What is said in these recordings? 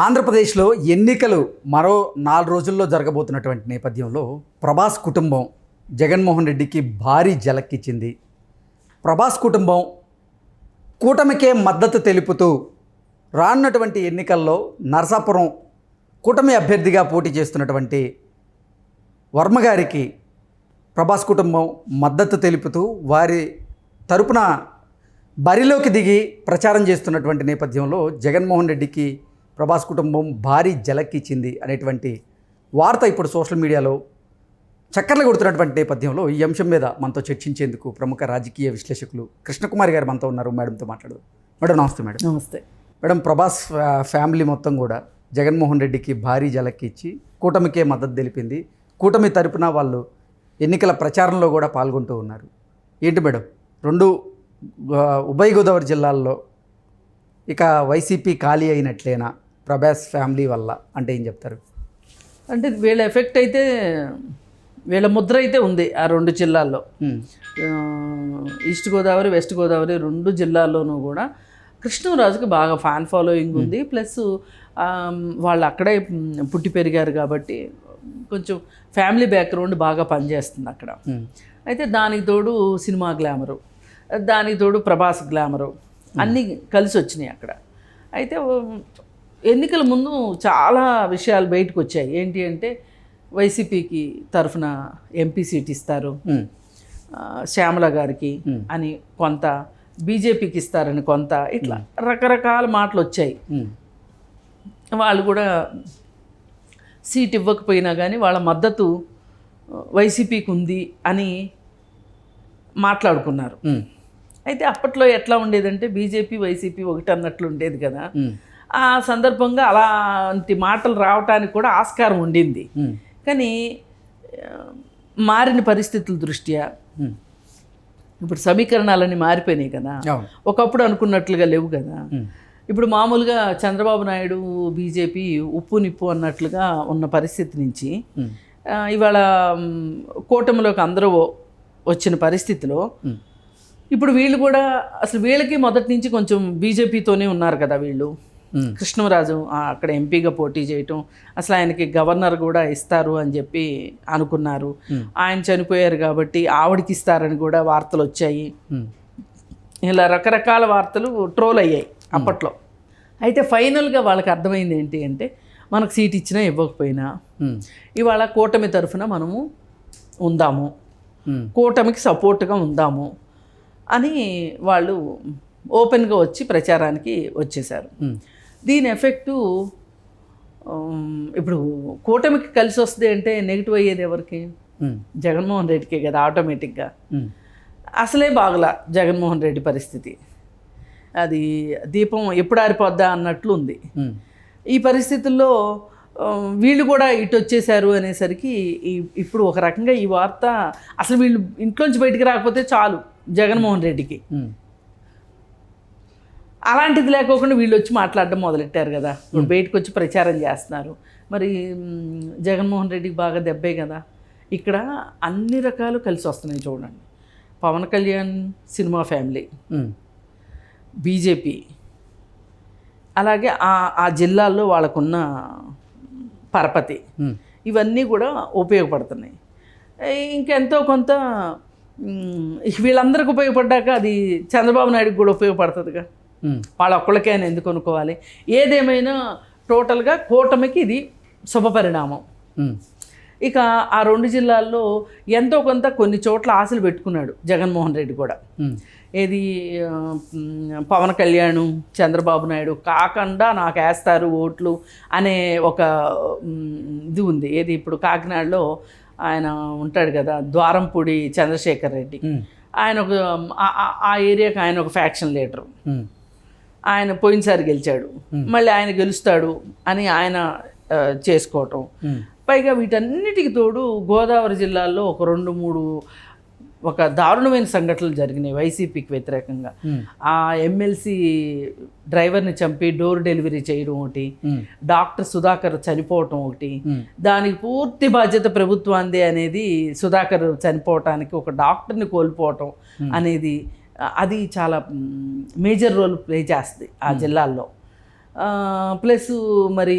ఆంధ్రప్రదేశ్లో ఎన్నికలు మరో 4 రోజుల్లో జరగబోతున్నటువంటి నేపథ్యంలో ప్రభాస్ కుటుంబం జగన్మోహన్ రెడ్డికి భారీ జలక్కిచ్చింది. ప్రభాస్ కుటుంబం కూటమికే మద్దతు తెలుపుతూ రానున్నటువంటి ఎన్నికల్లో నరసాపురం కూటమి అభ్యర్థిగా పోటీ చేస్తున్నటువంటి వర్మ గారికి ప్రభాస్ కుటుంబం మద్దతు తెలుపుతూ వారి తరపున బరిలోకి దిగి ప్రచారం చేస్తున్నటువంటి నేపథ్యంలో జగన్మోహన్ రెడ్డికి ప్రభాస్ కుటుంబం భారీ జలక్కిచ్చింది అనేటువంటి వార్త ఇప్పుడు సోషల్ మీడియాలో చక్కర్లు కొడుతున్నటువంటి నేపథ్యంలో ఈ అంశం మీద మనతో చర్చించేందుకు ప్రముఖ రాజకీయ విశ్లేషకులు కృష్ణకుమారి గారు మనతో ఉన్నారు. మేడంతో మాట్లాడదు. మేడం నమస్తే. మేడం నమస్తే. మేడం, ప్రభాస్ ఫ్యామిలీ మొత్తం కూడా జగన్మోహన్ రెడ్డికి భారీ జలక్కిచ్చి కూటమికే మద్దతు తెలిపింది. కూటమి తరపున వాళ్ళు ఎన్నికల ప్రచారంలో కూడా పాల్గొంటూ ఉన్నారు. ఏంటి మేడం, రెండు ఉభయ గోదావరి జిల్లాల్లో ఇక వైసీపీ ఖాళీ అయినట్లేనా ప్రభాస్ ఫ్యామిలీ వల్ల అంటే ఏం చెప్తారు? అంటే వీళ్ళ ఎఫెక్ట్ అయితే, వీళ్ళ ముద్ర అయితే ఉంది ఆ రెండు జిల్లాల్లో. ఈస్ట్ గోదావరి, వెస్ట్ గోదావరి రెండు జిల్లాల్లోనూ కూడా కృష్ణరాజుకి బాగా ఫ్యాన్ ఫాలోయింగ్ ఉంది. ప్లస్ వాళ్ళు అక్కడే పుట్టి పెరిగారు కాబట్టి కొంచెం ఫ్యామిలీ బ్యాక్గ్రౌండ్ బాగా పనిచేస్తుంది అక్కడ. అయితే దానికి తోడు సినిమా గ్లామరు, దానికి తోడు ప్రభాస్ గ్లామరు అన్నీ కలిసి వచ్చినాయి అక్కడ. అయితే ఎన్నికల ముందు చాలా విషయాలు బయటకు వచ్చాయి. ఏంటి అంటే వైసీపీకి తరఫున ఎంపీ సీట్ ఇస్తారు శ్యామల గారికి అని కొంత, బీజేపీకి ఇస్తారని కొంత, ఇట్లా రకరకాల మాటలు వచ్చాయి. వాళ్ళు కూడా సీట్ ఇవ్వకపోయినా కానీ వాళ్ళ మద్దతు వైసీపీకి ఉంది అని మాట్లాడుకున్నారు. అయితే అప్పట్లో ఎట్లా ఉండేదంటే బీజేపీ వైసీపీ ఒకటి అన్నట్లు ఉండేది కదా. ఆ సందర్భంగా అలాంటి మాటలు రావటానికి కూడా ఆస్కారం ఉండింది. కానీ మారిన పరిస్థితుల దృష్ట్యా ఇప్పుడు సమీకరణాలన్నీ మారిపోయినాయి కదా. ఒకప్పుడు అనుకున్నట్లుగా లేవు కదా. ఇప్పుడు మామూలుగా చంద్రబాబు నాయుడు బీజేపీ ఉప్పు నిప్పు అన్నట్లుగా ఉన్న పరిస్థితి నుంచి ఇవాళ కూటమిలోకి అందరూ వచ్చిన పరిస్థితిలో ఇప్పుడు వీళ్ళు కూడా అసలు వీళ్ళకి మొదటి నుంచి కొంచెం బీజేపీతోనే ఉన్నారు కదా వీళ్ళు. కృష్ణరాజు అక్కడ ఎంపీగా పోటీ చేయటం, అసలు ఆయనకి గవర్నర్ కూడా ఇస్తారు అని చెప్పి అనుకున్నారు. ఆయన చనిపోయారు కాబట్టి ఆవిడకి ఇస్తారని కూడా వార్తలు వచ్చాయి. ఇలా రకరకాల వార్తలు ట్రోల్ అయ్యాయి అప్పట్లో. అయితే ఫైనల్గా వాళ్ళకి అర్థమైంది ఏంటి అంటే, మనకు సీట్ ఇచ్చినా ఇవ్వకపోయినా ఇవాళ కూటమి తరఫున మనము ఉందాము, కూటమికి సపోర్ట్గా ఉందాము అని వాళ్ళు ఓపెన్గా వచ్చి ప్రచారానికి వచ్చేసారు. దీని ఎఫెక్టు ఇప్పుడు కూటమికి కలిసి వస్తుంది అంటే నెగిటివ్ అయ్యేది ఎవరికి? జగన్మోహన్ రెడ్డికే కదా ఆటోమేటిక్గా. అసలే బాగలా జగన్మోహన్ రెడ్డి పరిస్థితి, అది దీపం ఎప్పుడు ఆరిపోద్దా అన్నట్లు ఉంది. ఈ పరిస్థితుల్లో వీళ్ళు కూడా ఇటు వచ్చేసారు అనేసరికి ఇప్పుడు ఒక రకంగా ఈ వార్త, అసలు వీళ్ళు ఇంట్లోంచి బయటికి రాకపోతే చాలు జగన్మోహన్ రెడ్డికి, అలాంటిది లేకోకుండా వీళ్ళు వచ్చి మాట్లాడడం మొదలెట్టారు కదా. ఇప్పుడు బయటకు వచ్చి ప్రచారం చేస్తున్నారు. మరి జగన్మోహన్ రెడ్డికి బాగా దెబ్బే కదా. ఇక్కడ అన్ని రకాలు కలిసి వస్తున్నాయి చూడండి. Pawan Kalyan cinema family, BJP, అలాగే ఆ జిల్లాల్లో వాళ్ళకున్న పరపతి, ఇవన్నీ కూడా ఉపయోగపడుతున్నాయి. ఇంకెంతో కొంత వీళ్ళందరికీ ఉపయోగపడ్డాక అది చంద్రబాబు నాయుడుకి కూడా ఉపయోగపడుతుందిగా. వాళ్ళ ఒక్కళ్ళకే అని ఎందుకు అనుకోవాలి? ఏదేమైనా టోటల్గా కూటమికి ఇది శుభపరిణామం. ఇక ఆ రెండు జిల్లాల్లో ఎంతో కొంత కొన్ని చోట్ల ఆశలు పెట్టుకున్నాడు జగన్మోహన్ రెడ్డి కూడా. ఏది పవన్ కళ్యాణ్, చంద్రబాబు నాయుడు కాకుండా నాకు వేస్తారు ఓట్లు అనే ఒక ఇది ఉంది. ఏది ఇప్పుడు కాకినాడలో ఆయన ఉంటాడు కదా, ద్వారంపూడి చంద్రశేఖర్ రెడ్డి, ఆయన ఒక ఆ ఏరియాకి ఆయన ఒక ఫ్యాక్షన్ లీడరు. ఆయన పోయినసారి గెలిచాడు, మళ్ళీ ఆయన గెలుస్తాడు అని ఆయన చేసుకోవటం. పైగా వీటన్నిటికి తోడు గోదావరి జిల్లాల్లో ఒక 2-3 ఒక దారుణమైన సంఘటనలు జరిగినాయి వైసీపీకి వ్యతిరేకంగా. ఆ ఎమ్మెల్సీ డ్రైవర్ని చంపి డోర్ డెలివరీ చేయడం ఒకటి, డాక్టర్ సుధాకర్ చనిపోవటం ఒకటి, దానికి పూర్తి బాధ్యత ప్రభుత్వాందే అనేది, సుధాకర్ చనిపోవటానికి ఒక డాక్టర్ని కోల్పోవటం అనేది, అది చాలా మేజర్ రోల్ ప్లే చేస్తుంది ఆ జిల్లాల్లో. ప్లస్ మరి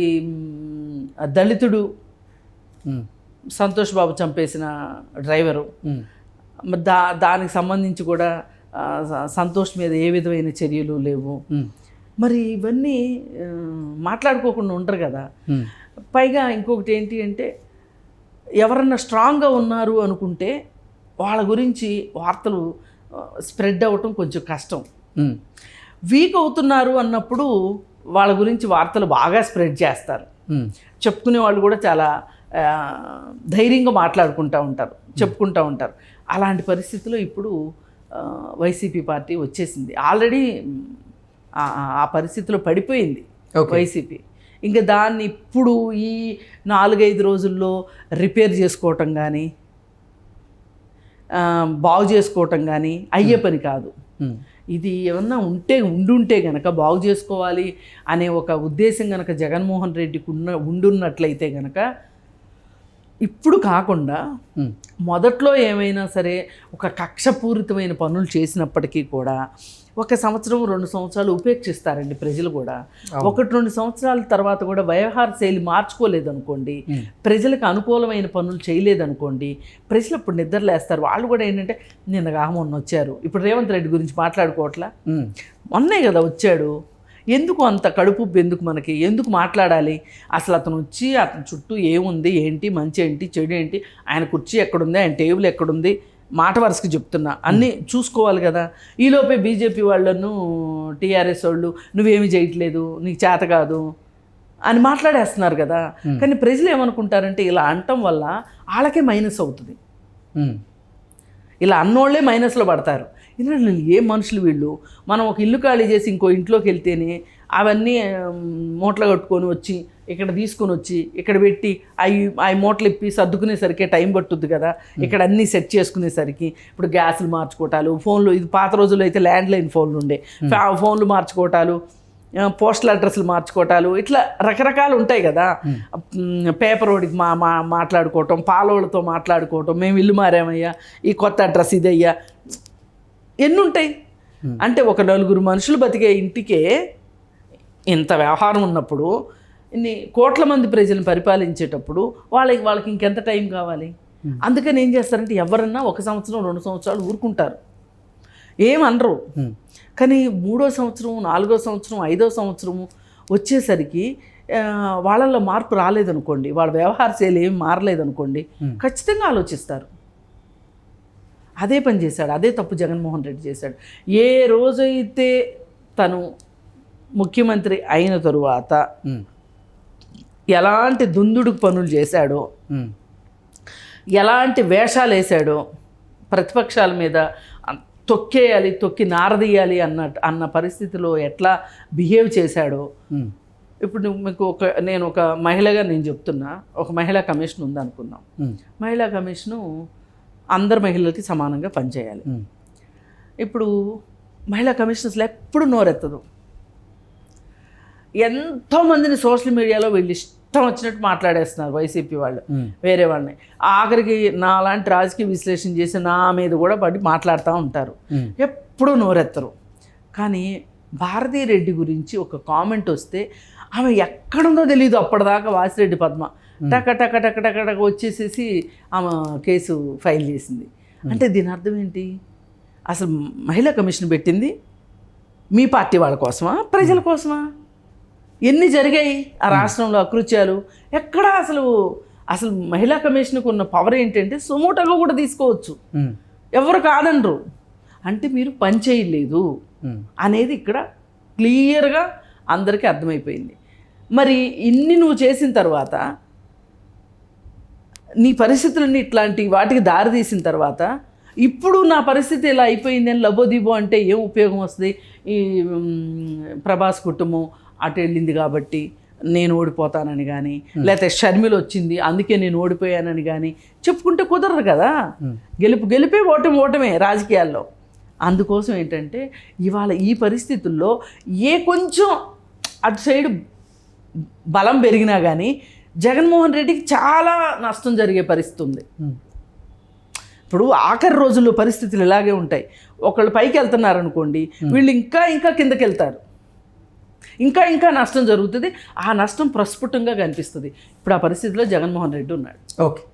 దళితుడు సంతోష్ బాబు చంపేసిన డ్రైవరు, దానికి సంబంధించి కూడా సంతోష్ మీద ఏ విధమైన చర్యలు లేవు. మరి ఇవన్నీ మాట్లాడుకోకుండా ఉండరు కదా. పైగా ఇంకొకటి ఏంటి అంటే, ఎవరన్నా స్ట్రాంగ్గా ఉన్నారు అనుకుంటే వాళ్ళ గురించి వార్తలు స్ప్రెడ్ అవ్వటం కొంచెం కష్టం. వీక్ అవుతున్నారు అన్నప్పుడు వాళ్ళ గురించి వార్తలు బాగా స్ప్రెడ్ చేస్తారు. చెప్పుకునే వాళ్ళు కూడా చాలా ధైర్యంగా మాట్లాడుకుంటూ ఉంటారు, చెప్పుకుంటూ ఉంటారు. అలాంటి పరిస్థితిలో ఇప్పుడు వైసీపీ పార్టీ వచ్చేసింది. ఆల్రెడీ ఆ పరిస్థితిలో పడిపోయింది వైసీపీ. ఇంకా దాన్ని ఇప్పుడు ఈ 4-5 రోజుల్లో రిపేర్ చేసుకోవటం కానీ బాగు చేసుకోవటం కానీ అయ్యే పని కాదు. ఇది ఏమన్నా ఉండుంటే గనక బాగు చేసుకోవాలి అనే ఒక ఉద్దేశం గనక జగన్మోహన్ రెడ్డికి ఉండున్నట్లయితే గనక ఇప్పుడు కాకుండా మొదట్లో ఏమైనా సరే ఒక కక్షపూరితమైన పనులు చేసినప్పటికీ కూడా 1 సంవత్సరం 2 సంవత్సరాలు ఉపేక్షిస్తారండి ప్రజలు కూడా. 1-2 సంవత్సరాల తర్వాత కూడా వ్యవహార శైలి మార్చుకోలేదనుకోండి, ప్రజలకు అనుకూలమైన పనులు చేయలేదనుకోండి, ప్రజలు అప్పుడు నిద్రలేస్తారు. వాళ్ళు కూడా ఏంటంటే నిన్నగా మొన్న వచ్చారు, ఇప్పుడు రేవంత్ రెడ్డి గురించి మాట్లాడుకోవట్లా, మొన్నే కదా వచ్చాడు, ఎందుకు అంత కడుపు ఎందుకు మనకి, ఎందుకు మాట్లాడాలి అసలు, అతను వచ్చి అతని చుట్టూ ఏముంది, ఏంటి మంచి ఏంటి చెడు ఏంటి, ఆయన కుర్చీ ఎక్కడుంది, ఆయన టేబుల్ ఎక్కడుంది, మాట వరుసకి చెప్తున్నా, అన్నీ చూసుకోవాలి కదా. ఈలోపే బీజేపీ వాళ్ళను టీఆర్ఎస్ వాళ్ళు నువ్వేమీ చేయట్లేదు, నీకు చేత కాదు అని మాట్లాడేస్తున్నారు కదా. కానీ ప్రజలు ఏమనుకుంటారంటే ఇలా అనటం వల్ల వాళ్ళకే మైనస్ అవుతుంది, ఇలా అన్నోళ్లే మైనస్లో పడతారు. ఎందుకంటే ఏ మనుషులు వీళ్ళు, మనం ఒక ఇల్లు ఖాళీ చేసి ఇంకో ఇంట్లోకి వెళ్తేనే అవన్నీ మూటలు కట్టుకొని వచ్చి ఇక్కడ తీసుకొని వచ్చి ఇక్కడ పెట్టి అవి మూటలు ఇప్పి సర్దుకునేసరికి టైం పట్టుద్ది కదా. ఇక్కడ అన్నీ సెట్ చేసుకునేసరికి ఇప్పుడు గ్యాసులు మార్చుకోవటాలు, ఫోన్లు, ఇది పాత రోజుల్లో అయితే ల్యాండ్లైన్ ఫోన్లు ఉండే, ఫోన్లు మార్చుకోవటాలు, పోస్టల్ అడ్రస్లు మార్చుకోవటాలు, ఇట్లా రకరకాలు ఉంటాయి కదా. పేపర్ ఓడికి మాట్లాడుకోవటం, పాలోళ్ళతో మాట్లాడుకోవటం, మేము ఇల్లు మారామయ్యా, ఈ కొత్త అడ్రస్ ఇదయ్యా, ఎన్ని ఉంటాయి. అంటే ఒక 4 మనుషులు బతికే ఇంటికే ఇంత వ్యవహారం ఉన్నప్పుడు, ఇన్ని కోట్ల మంది ప్రజలను పరిపాలించేటప్పుడు వాళ్ళకి ఇంకెంత టైం కావాలి. అందుకని ఏం చేస్తారంటే ఎవరన్నా 1 సంవత్సరం 2 సంవత్సరాలు ఊరుకుంటారు, ఏమనరు. కానీ 3వ సంవత్సరం 4వ సంవత్సరం 5వ సంవత్సరము వచ్చేసరికి వాళ్ళల్లో మార్పు రాలేదనుకోండి, వాళ్ళ వ్యవహార శైలి ఏం మారలేదనుకోండి, ఖచ్చితంగా ఆలోచిస్తారు. అదే పని చేశాడు, అదే తప్పు జగన్మోహన్ రెడ్డి చేశాడు. ఏ రోజైతే తను ముఖ్యమంత్రి అయిన తరువాత ఎలాంటి దుందుడుకు పనులు చేశాడో, ఎలాంటి వేషాలు వేశాడో, ప్రతిపక్షాల మీద తొక్కేయాలి, తొక్కి నారదీయాలి అన్న పరిస్థితిలో ఎట్లా బిహేవ్ చేశాడో. ఇప్పుడు మీకు నేను ఒక మహిళగా నేను చెప్తున్నా, ఒక మహిళా కమిషన్ ఉందనుకుందాం. మహిళా కమిషను అందరు మహిళలకి సమానంగా పనిచేయాలి. ఇప్పుడు మహిళా కమిషన్ అసలు ఎప్పుడు నోరెత్తదు. ఎంతోమందిని సోషల్ మీడియాలో వీళ్ళు ఇష్టం వచ్చినట్టు మాట్లాడేస్తున్నారు వైసీపీ వాళ్ళు, వేరే వాళ్ళని. ఆఖరికి నాలాంటి రాజకీయ విశ్లేషణ చేసి నా మీద కూడా పడి మాట్లాడుతూ ఉంటారు, ఎప్పుడూ నోరెత్తరు. కానీ భారతీ రెడ్డి గురించి ఒక కామెంట్ వస్తే ఆమె ఎక్కడుందో తెలియదు అప్పటిదాకా. వాసిరెడ్డి పద్మ టక టక టక టక టక వచ్చేసేసి ఆమె కేసు ఫైల్ చేసింది. అంటే దీని అర్థం ఏంటి? అసలు మహిళా కమిషన్ పెట్టింది మీ పార్టీ వాళ్ళ కోసమా, ప్రజల కోసమా? ఎన్ని జరిగాయి ఆ రాష్ట్రంలో అకృత్యాలు? ఎక్కడా అసలు మహిళా కమిషన్కు ఉన్న పవర్ ఏంటంటే సుమోటోగా కూడా తీసుకోవచ్చు, ఎవరు కాదనరు. అంటే మీరు పని చేయలేదు అనేది ఇక్కడ క్లియర్గా అందరికీ అర్థమైపోయింది. మరి ఇన్ని నువ్వు చేసిన తర్వాత, నీ పరిస్థితులన్నీ ఇట్లాంటి వాటికి దారి తీసిన తర్వాత, ఇప్పుడు నా పరిస్థితి ఇలా అయిపోయింది అని లబోదీబో అంటే ఏం ఉపయోగం వస్తుంది? ఈ ప్రభాస్ కుటుంబం అటు వెళ్ళింది కాబట్టి నేను ఓడిపోతానని కానీ, లేకపోతే షర్మిల వచ్చింది అందుకే నేను ఓడిపోయానని కానీ చెప్పుకుంటే కుదరదు కదా. గెలిపే ఓటమే రాజకీయాల్లో. అందుకోసం ఏంటంటే ఇవాళ ఈ పరిస్థితుల్లో ఏ కొంచెం అటు సైడ్ బలం పెరిగినా కానీ జగన్మోహన్ రెడ్డికి చాలా నష్టం జరిగే పరిస్థితి ఉంది. ఇప్పుడు ఆఖరి రోజుల్లో పరిస్థితులు ఇలాగే ఉంటాయి. ఒకళ్ళు పైకి వెళ్తున్నారు అనుకోండి, వీళ్ళు ఇంకా కిందకి వెళ్తారు. ఇంకా ఇంకా నష్టం జరుగుతుంది. ఆ నష్టం ప్రస్ఫుటంగా కనిపిస్తుంది. ఇప్పుడు ఆ పరిస్థితిలో జగన్మోహన్ రెడ్డి ఉన్నాడు. ఓకే.